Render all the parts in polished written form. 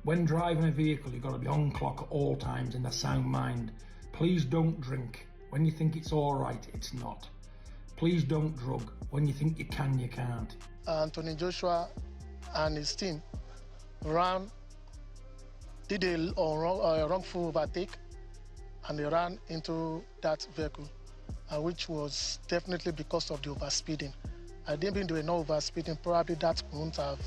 When driving a vehicle, you've got to be on clock at all times in a sound mind. Please don't drink. When you think it's all right, it's not. Please don't drug. When you think you can, you can't. Anthony Joshua and his team did a wrongful overtake, and they ran into that vehicle, which was definitely because of the overspeeding. I didn't think they were not overspeeding. Probably that wouldn't have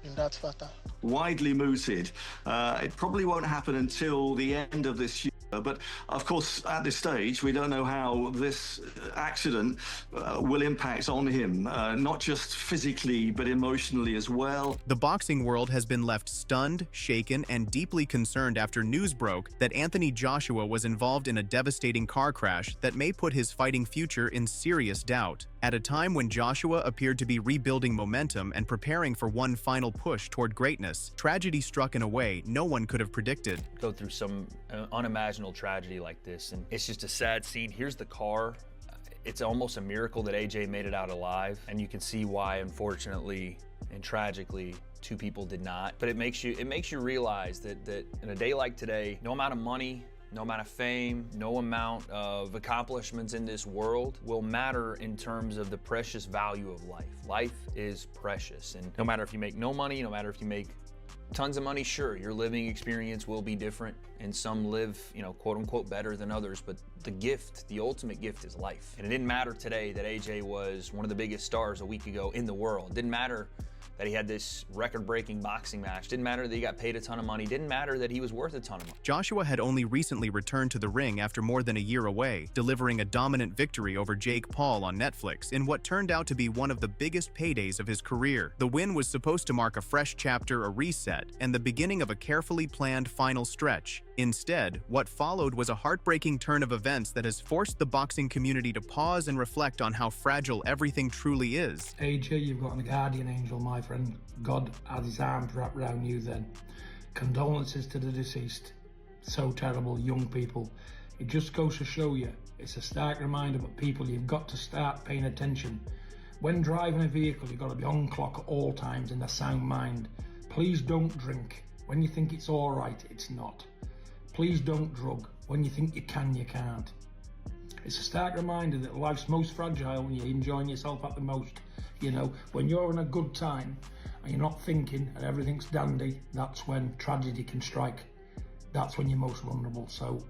been that fatal. Widely mooted. It probably won't happen until the end of this year. But of course, at this stage, we don't know how this accident will impact on him, not just physically, but emotionally as well. The boxing world has been left stunned, shaken, and deeply concerned after news broke that Anthony Joshua was involved in a devastating car crash that may put his fighting future in serious doubt. At a time when Joshua appeared to be rebuilding momentum and preparing for one final push toward greatness, tragedy struck in a way no one could have predicted. Go through some unimaginable tragedy like this, and it's just a sad scene. Here's the car. It's almost a miracle that AJ made it out alive, and you can see why, unfortunately and tragically, two people did not. But it makes you realize that in a day like today, no amount of money, no amount of fame, no amount of accomplishments in this world will matter in terms of the precious value of life. Life is precious, and no matter if you make no money, no matter if you make tons of money, sure, your living experience will be different, and some live, quote unquote, better than others, but the ultimate gift is life. And it didn't matter today that AJ was one of the biggest stars a week ago in the world. It didn't matter that he had this record-breaking boxing match. Didn't matter that he got paid a ton of money. Didn't matter that he was worth a ton of money. Joshua had only recently returned to the ring after more than a year away, delivering a dominant victory over Jake Paul on Netflix in what turned out to be one of the biggest paydays of his career. The win was supposed to mark a fresh chapter, a reset, and the beginning of a carefully planned final stretch. Instead, what followed was a heartbreaking turn of events that has forced the boxing community to pause and reflect on how fragile everything truly is. AJ, you've got a guardian angel, my friend. God had his arms wrapped around you then. Condolences to the deceased. So terrible, young people. It just goes to show you, it's a stark reminder, but people, you've got to start paying attention. When driving a vehicle, you've got to be on clock at all times in a sound mind. Please don't drink. When you think it's all right, it's not. Please don't drug. When you think you can, you can't. It's a stark reminder that life's most fragile when you're enjoying yourself at the most. When you're in a good time and you're not thinking and everything's dandy, that's when tragedy can strike. That's when you're most vulnerable. So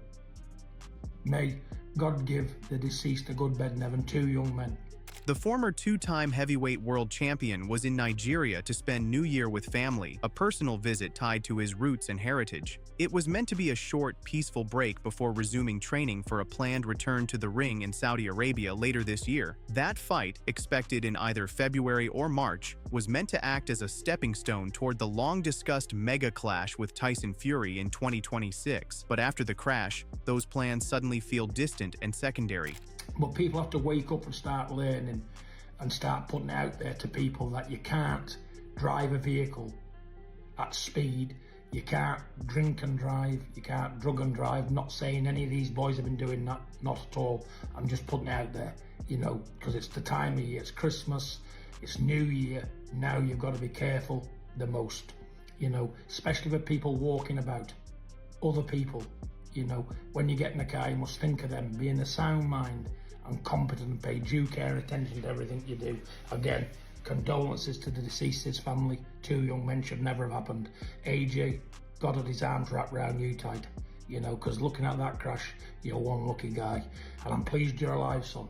may God give the deceased a good bed in heaven, two young men. The former two-time heavyweight world champion was in Nigeria to spend New Year with family, a personal visit tied to his roots and heritage. It was meant to be a short, peaceful break before resuming training for a planned return to the ring in Saudi Arabia later this year. That fight, expected in either February or March, was meant to act as a stepping stone toward the long-discussed mega clash with Tyson Fury in 2026. But after the crash, those plans suddenly feel distant and secondary. But people have to wake up and start learning and start putting out there to people that you can't drive a vehicle at speed, you can't drink and drive, you can't drug and drive. I'm not saying any of these boys have been doing that, not at all. I'm just putting it out there, because it's the time of year, it's Christmas, it's New Year. Now you've got to be careful the most, especially with people walking about, other people. When you get in a car, you must think of them, be in a sound mind and competent and pay due care and attention to everything you do. Again, condolences to the deceased's family. Two young men should never have happened. AJ, God had his arms wrapped around you tight, because looking at that crash, you're one lucky guy. And I'm pleased you're alive, son.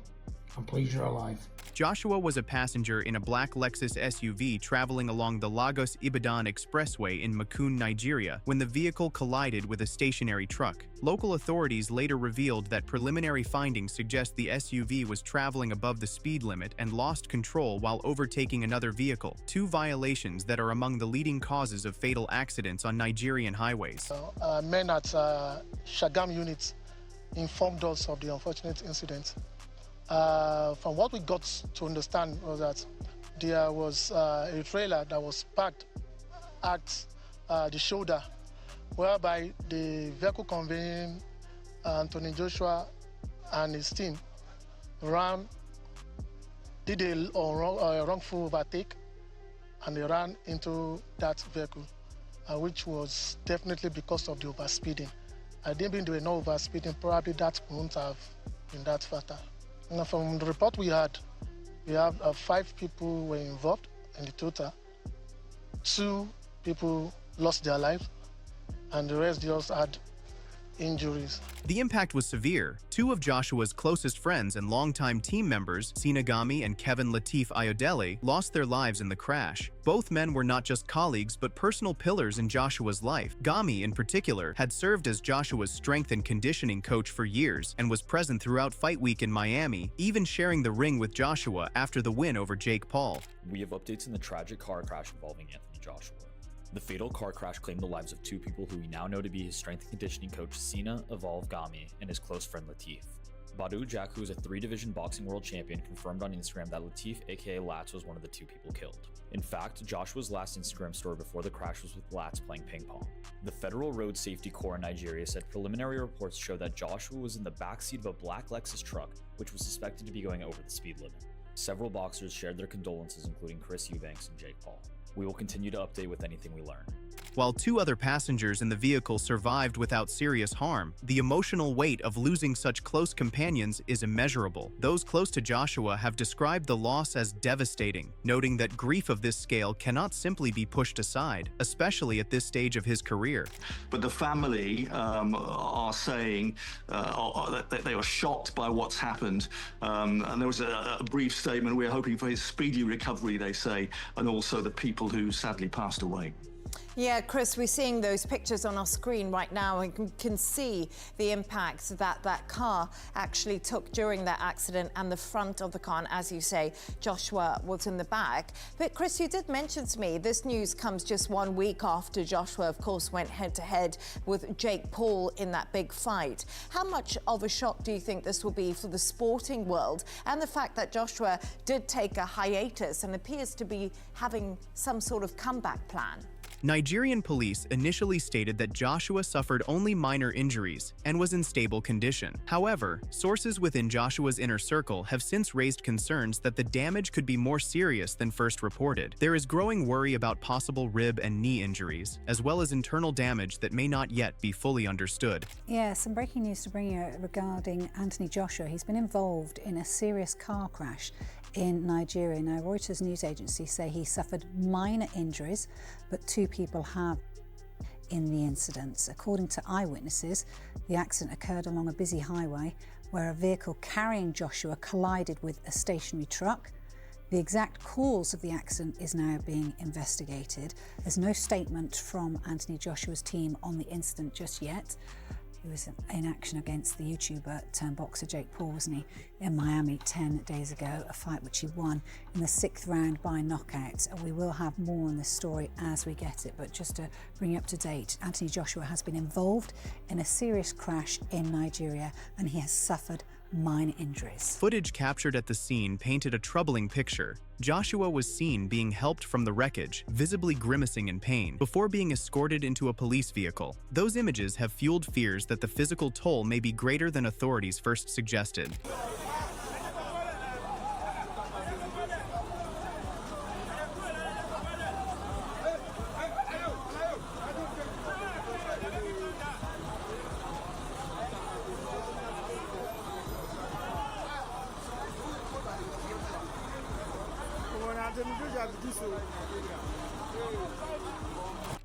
I'm pleased you're alive. Joshua was a passenger in a black Lexus SUV traveling along the Lagos-Ibadan Expressway in Makun, Nigeria, when the vehicle collided with a stationary truck. Local authorities later revealed that preliminary findings suggest the SUV was traveling above the speed limit and lost control while overtaking another vehicle, two violations that are among the leading causes of fatal accidents on Nigerian highways. Men at Shagam units informed us of the unfortunate incident. From what we got to understand was that there was a trailer that was parked at the shoulder, whereby the vehicle conveying Anthony Joshua and his team did a wrongful overtake, and they ran into that vehicle, which was definitely because of the overspeeding. I didn't been doing no overspeeding, probably that wouldn't have been that fatal. Now, from the report we have 5 people were involved in the total. 2 people lost their lives, and the rest just had injuries. The impact was severe. 2 of Joshua's closest friends and longtime team members, Sina Gami and Kevin Latif Ayodele, lost their lives in the crash. Both men were not just colleagues, but personal pillars in Joshua's life. Gami, in particular, had served as Joshua's strength and conditioning coach for years and was present throughout Fight Week in Miami, even sharing the ring with Joshua after the win over Jake Paul. We have updates on the tragic car crash involving Anthony Joshua. The fatal car crash claimed the lives of 2 people who we now know to be his strength and conditioning coach Sina Evolve Gami and his close friend Latif. Badu Jack, who is a 3-division boxing world champion, confirmed on Instagram that Latif, aka Latz, was one of the 2 people killed. In fact, Joshua's last Instagram story before the crash was with Latz playing ping pong. The Federal Road Safety Corps in Nigeria said preliminary reports show that Joshua was in the backseat of a black Lexus truck, which was suspected to be going over the speed limit. Several boxers shared their condolences, including Chris Eubanks and Jake Paul. We will continue to update with anything we learn. While 2 other passengers in the vehicle survived without serious harm, the emotional weight of losing such close companions is immeasurable. Those close to Joshua have described the loss as devastating, noting that grief of this scale cannot simply be pushed aside, especially at this stage of his career. But the family are saying that they are shocked by what's happened. And there was a brief statement, we're hoping for his speedy recovery, they say, and also the people who sadly passed away. Yeah, Chris, we're seeing those pictures on our screen right now and can see the impact that that car actually took during that accident and the front of the car. And as you say, Joshua was in the back. But Chris, you did mention to me this news comes just 1 week after Joshua, of course, went head-to-head with Jake Paul in that big fight. How much of a shock do you think this will be for the sporting world and the fact that Joshua did take a hiatus and appears to be having some sort of comeback plan? Nigerian police initially stated that Joshua suffered only minor injuries and was in stable condition. However, sources within Joshua's inner circle have since raised concerns that the damage could be more serious than first reported. There is growing worry about possible rib and knee injuries, as well as internal damage that may not yet be fully understood. Yeah, some breaking news to bring you regarding Anthony Joshua. He's been involved in a serious car crash in Nigeria. Now, Reuters news agency say he suffered minor injuries, but 2 people have in the incidents. According to eyewitnesses, the accident occurred along a busy highway where a vehicle carrying Joshua collided with a stationary truck. The exact cause of the accident is now being investigated. There's no statement from Anthony Joshua's team on the incident just yet. He was in action against the YouTuber turned boxer Jake Paul, wasn't he, in Miami 10 days ago, a fight which he won in the 6th round by knockout. We will have more on this story as we get it, but just to bring you up to date, Anthony Joshua has been involved in a serious crash in Nigeria and he has suffered minor injuries. Footage captured at the scene painted a troubling picture. Joshua was seen being helped from the wreckage, visibly grimacing in pain, before being escorted into a police vehicle. Those images have fueled fears that the physical toll may be greater than authorities first suggested.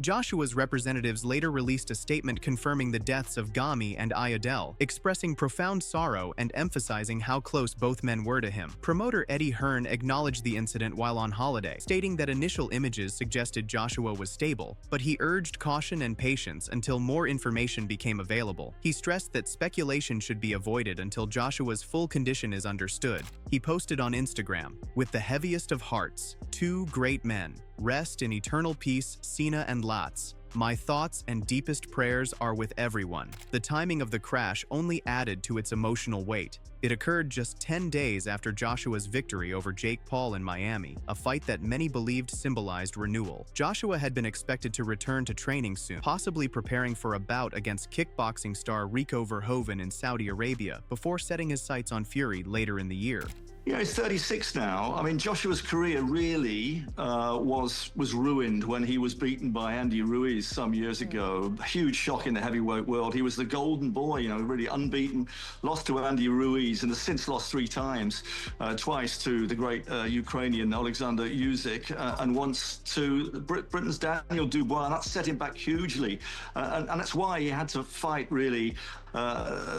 Joshua's representatives later released a statement confirming the deaths of Gami and Ayodele, expressing profound sorrow and emphasizing how close both men were to him. Promoter Eddie Hearn acknowledged the incident while on holiday, stating that initial images suggested Joshua was stable, but he urged caution and patience until more information became available. He stressed that speculation should be avoided until Joshua's full condition is understood. He posted on Instagram, "With the heaviest of hearts, 2 great men. Rest in eternal peace, Sina and Latz. My thoughts and deepest prayers are with everyone." The timing of the crash only added to its emotional weight. It occurred just 10 days after Joshua's victory over Jake Paul in Miami, a fight that many believed symbolized renewal. Joshua had been expected to return to training soon, possibly preparing for a bout against kickboxing star Rico Verhoeven in Saudi Arabia, before setting his sights on Fury later in the year. Yeah, he's 36 now. I mean, Joshua's career really was ruined when he was beaten by Andy Ruiz some years ago. A huge shock in the heavyweight world. He was the golden boy, you know, really unbeaten. Lost to Andy Ruiz and has since lost 3 times, twice to the great Ukrainian Alexander Usyk and once to Britain's Daniel Dubois. And that set him back hugely. And that's why he had to fight really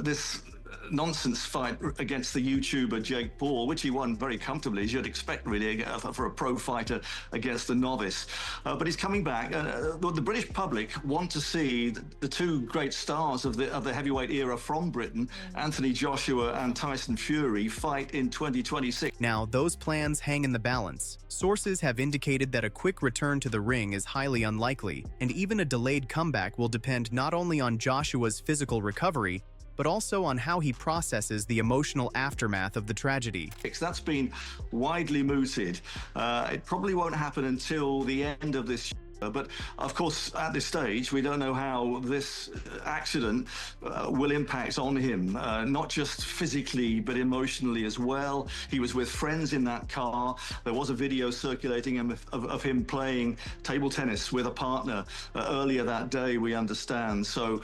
this nonsense fight against the YouTuber Jake Paul, which he won very comfortably, as you'd expect really for a pro fighter against a novice. But he's coming back. The British public want to see the 2 great stars of the heavyweight era from Britain, Anthony Joshua and Tyson Fury, fight in 2026. Now, those plans hang in the balance. Sources have indicated that a quick return to the ring is highly unlikely, and even a delayed comeback will depend not only on Joshua's physical recovery, but also on how he processes the emotional aftermath of the tragedy. That's been widely mooted. It probably won't happen until the end of this year. But of course, at this stage, we don't know how this accident will impact on him, not just physically, but emotionally as well. He was with friends in that car. There was a video circulating of him playing table tennis with a partner earlier that day, we understand. So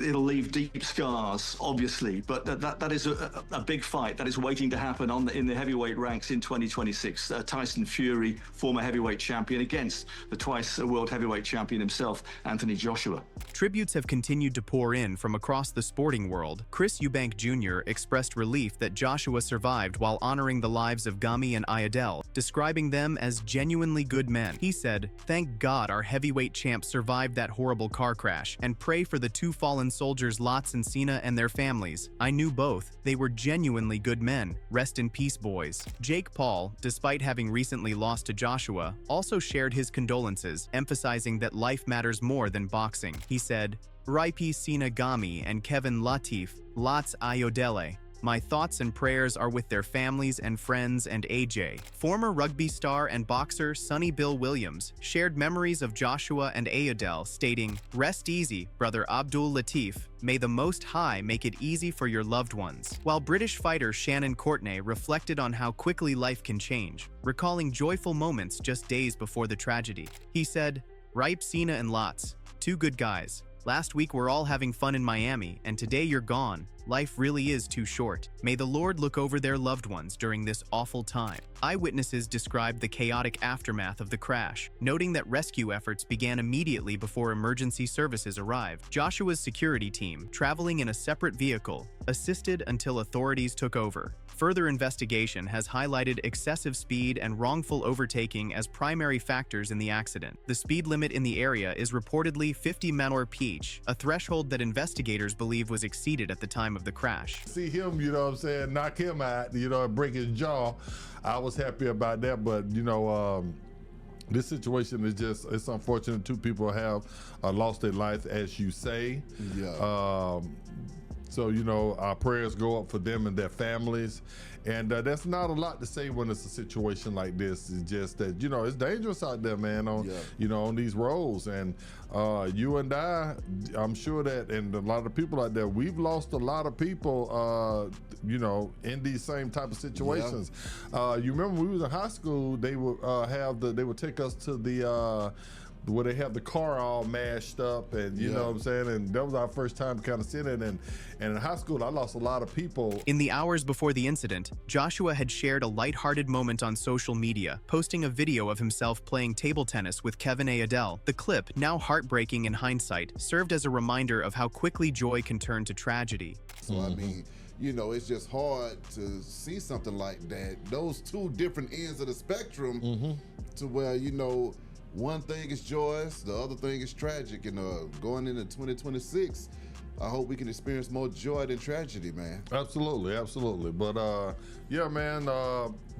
it'll leave deep scars, obviously. But that is a big fight that is waiting to happen in the heavyweight ranks in 2026. Tyson Fury, former heavyweight champion, against the twice world heavyweight champion himself, Anthony Joshua. Tributes have continued to pour in from across the sporting world. Chris Eubank Jr. expressed relief that Joshua survived while honoring the lives of Gami and Ayodele, describing them as genuinely good men. He said, "Thank God our heavyweight champs survived that horrible car crash, and pray for the 2 fallen soldiers Latz and Cena and their families. I knew both. They were genuinely good men. Rest in peace, boys." Jake Paul, despite having recently lost to Joshua, also shared his condolences, emphasizing that life matters more than boxing. He said, "R.I.P. Cena Gami and Kevin Latif, Latz Ayodele. My thoughts and prayers are with their families and friends and AJ." Former rugby star and boxer Sonny Bill Williams shared memories of Joshua and Ayodele, stating, "Rest easy, brother Abdul Latif. May the Most High make it easy for your loved ones." While British fighter Shannon Courtenay reflected on how quickly life can change, recalling joyful moments just days before the tragedy. He said, "Ripe Cena and Latz, 2 good guys. Last week we're all having fun in Miami, and today you're gone. Life really is too short. May the Lord look over their loved ones during this awful time." Eyewitnesses described the chaotic aftermath of the crash, noting that rescue efforts began immediately before emergency services arrived. Joshua's security team, traveling in a separate vehicle, assisted until authorities took over. Further investigation has highlighted excessive speed and wrongful overtaking as primary factors in the accident. The speed limit in the area is reportedly 50 mph, a threshold that investigators believe was exceeded at the time of the crash. See him, you know what I'm saying, knock him out, you know, break his jaw. I was happy about that, but you know, this situation is it's unfortunate. 2 people have lost their lives, as you say. Yeah. So, you know, our prayers go up for them and their families. And that's not a lot to say when it's a situation like this. It's just that, you know, it's dangerous out there, man, you know, on these roads. And you and I'm sure that, and a lot of people out there, we've lost a lot of people, you know, in these same type of situations. You remember when we was in high school, they would they would take us to the where they have the car all mashed up, and you know what I'm saying, and that was our first time kind of seeing it. And in high school, I lost a lot of people. In the hours before the incident, Joshua had shared a lighthearted moment on social media, posting a video of himself playing table tennis with Kevin Ayodele. The clip, now heartbreaking in hindsight, served as a reminder of how quickly joy can turn to tragedy. So I mean, you know, it's just hard to see something like that. Those 2 different ends of the spectrum, to where, you know, one thing is joyous, the other thing is tragic. And going into 2026, I hope we can experience more joy than tragedy, man. Absolutely, absolutely. But yeah, man,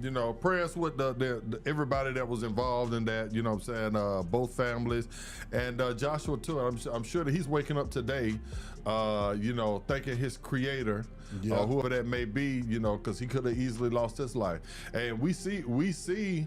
you know, prayers with the everybody that was involved in that, you know what I'm saying, both families. And Joshua too, I'm sure that he's waking up today, you know, thanking his creator, whoever that may be, you know, because he could have easily lost his life. And we see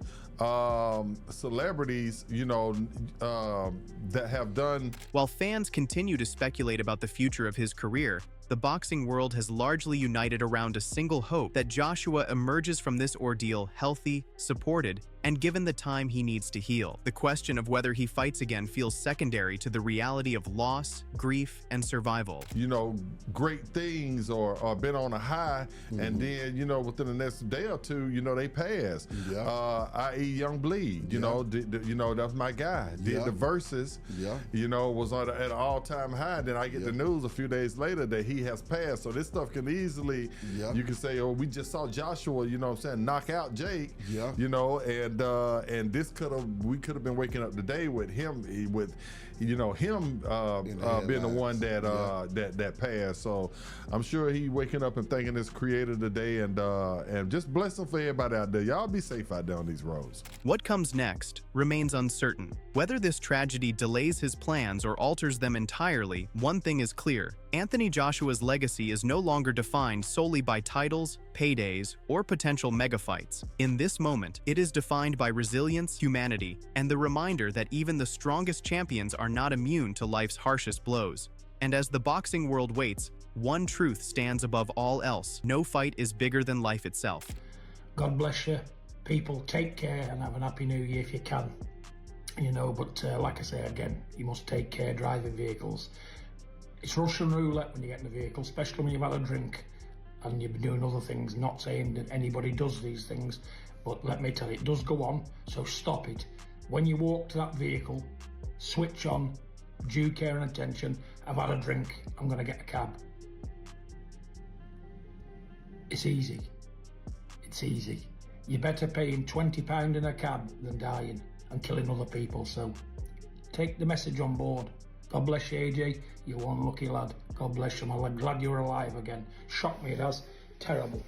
celebrities, you know, that have done. While fans continue to speculate about the future of his career, the boxing world has largely united around a single hope that Joshua emerges from this ordeal healthy, supported, and given the time he needs to heal. The question of whether he fights again feels secondary to the reality of loss, grief, and survival. You know, great things or been on a high, and then, you know, within the next day or two, you know, they pass. I.e. Young Bleed, you know, you know, that's my guy. Did the verses, you know, was at an all-time high. Then I get the news a few days later that he has passed. So this stuff can easily, you can say, oh, we just saw Joshua, you know what I'm saying, knock out Jake, you know, and this we could have been waking up today with him, you know, him being the one that passed. So I'm sure he waking up and thanking his creator today, and just blessing for everybody out there. Y'all be safe out there on these roads. What comes next remains uncertain. Whether this tragedy delays his plans or alters them entirely, one thing is clear. Anthony Joshua's legacy is no longer defined solely by titles, paydays, or potential megafights. In this moment, it is defined by resilience, humanity, and the reminder that even the strongest champions are not immune to life's harshest blows. And as the boxing world waits, one truth stands above all else: no fight is bigger than life itself. God bless you. People, take care and have an happy new year if you can. You know, but like I say again, you must take care driving vehicles. It's Russian roulette when you get in the vehicle, especially when you've had a drink and you've been doing other things. Not saying that anybody does these things, but let me tell you, it does go on, so stop it. When you walk to that vehicle, switch on, due care and attention. I've had a drink, I'm going to get a cab. It's easy. It's easy. You're better paying £20 in a cab than dying and killing other people, so take the message on board. God bless you, AJ. You're one lucky lad. God bless you. I'm glad you're alive again. Shocked me, it has. Terrible.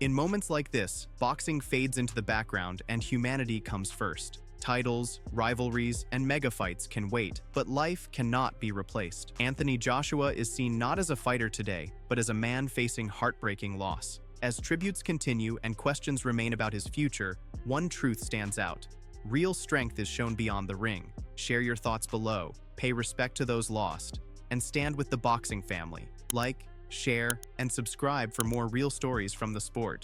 In moments like this, boxing fades into the background and humanity comes first. Titles, rivalries, and megafights can wait, but life cannot be replaced. Anthony Joshua is seen not as a fighter today, but as a man facing heartbreaking loss. As tributes continue and questions remain about his future, one truth stands out. Real strength is shown beyond the ring. Share your thoughts below, pay respect to those lost, and stand with the boxing family. Like, share, and subscribe for more real stories from the sport.